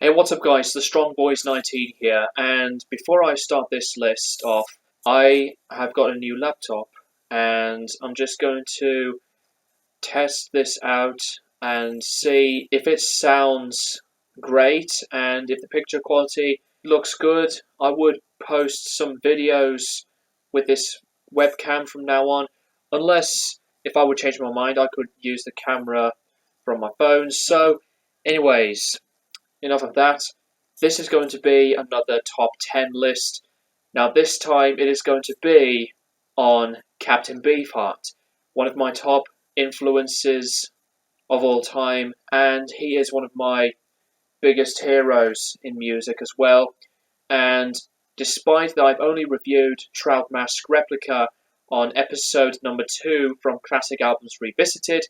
Hey, what's up guys, the Strong Boys 19 here, and before I start this list off, I have got a new laptop, and I'm just going to test this out and see if it sounds great, and if the picture quality looks good. I would post some videos with this webcam from now on, unless if I would change my mind, I could use the camera from my phone. So, anyways, enough of that. This is going to be another top 10 list. Now, this time it is going to be on Captain Beefheart, one of my top influences of all time, and he is one of my biggest heroes in music as well. And despite that I've only reviewed Trout Replica on episode number 2 from Classic Albums Revisited,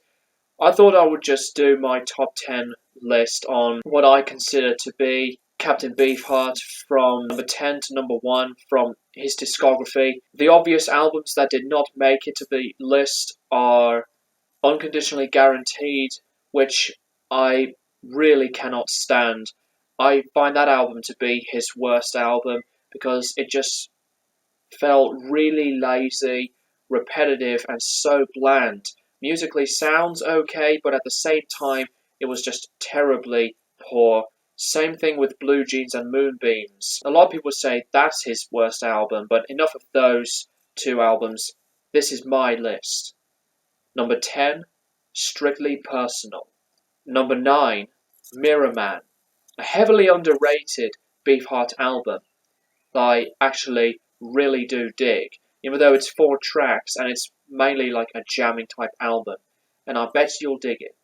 I thought I would just do my top 10 list on what I consider to be Captain Beefheart from number 10 to number 1 from his discography. The obvious albums that did not make it to the list are Unconditionally Guaranteed, which I really cannot stand. I find that album to be his worst album because it just felt really lazy, repetitive, and so bland. Musically sounds okay, but at the same time, it was just terribly poor. Same thing with Blue Jeans and Moonbeams. A lot of people say that's his worst album, but enough of those two albums. This is my list. Number 10, Strictly Personal. Number 9, Mirror Man. A heavily underrated Beefheart album that I actually really do dig, even though it's 4 tracks and it's mainly like a jamming type album, and I bet you'll dig it.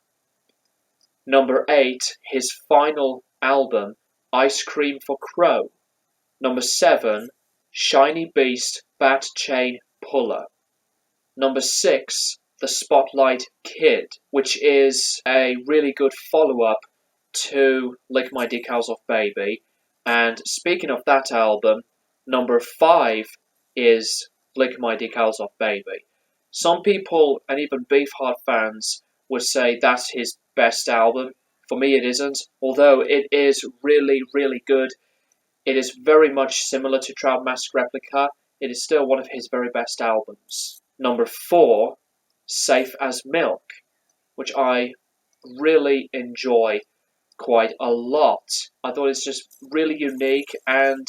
Number 8, his final album, Ice Cream for Crow. Number 7, Shiny Beast Bat Chain Puller. Number 6, The Spotlight Kid, which is a really good follow-up to Lick My Decals Off Baby. And speaking of that album, number 5 is Lick My Decals Off Baby. Some people, and even Beefheart fans, would say that's his best album. For me it isn't, although it is really, really good. It is very much similar to Trout Replica. It is still one of his very best albums. Number 4, Safe as Milk, which I really enjoy quite a lot. I thought it's just really unique and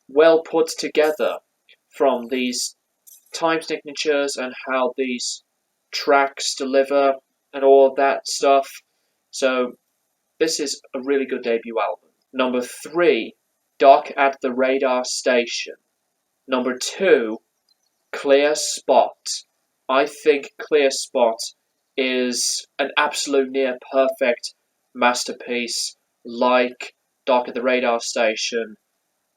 well put together, from these time signatures and how these tracks deliver and all of that stuff. So this is a really good debut album. Number 3, Dock at the Radar Station. Number 2, Clear Spot. I think Clear Spot is an absolute near perfect masterpiece, like Dock at the Radar Station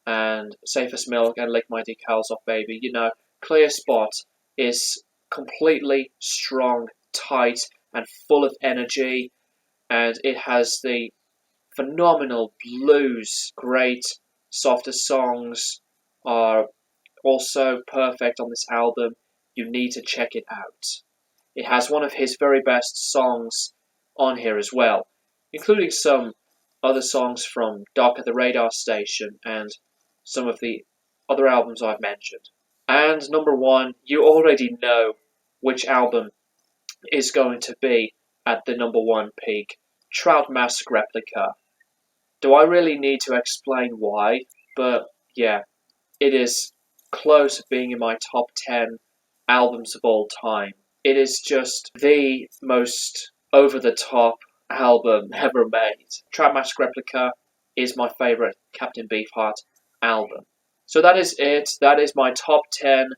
and Safe as Milk and Lick My Decals Off Baby. You know, Clear Spot is completely strong, tight, and full of energy, and it has the phenomenal blues. Great, softer songs are also perfect on this album. You need to check it out. It has one of his very best songs on here as well, including some other songs from Dock at the Radar Station and some of the other albums I've mentioned. And number 1, you already know which album is going to be at the number 1 peak, Trout Replica. Do I really need to explain why? But yeah, it is close to being in my top 10 albums of all time. It is just the most over-the-top album ever made. Trout Replica is my favourite Captain Beefheart album. So that is it. That is my top 10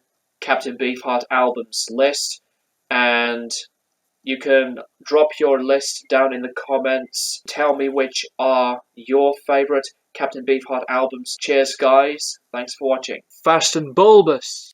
Captain Beefheart albums list. And you can drop your list down in the comments. Tell me which are your favourite Captain Beefheart albums. Cheers, guys. Thanks for watching. Fast and bulbous.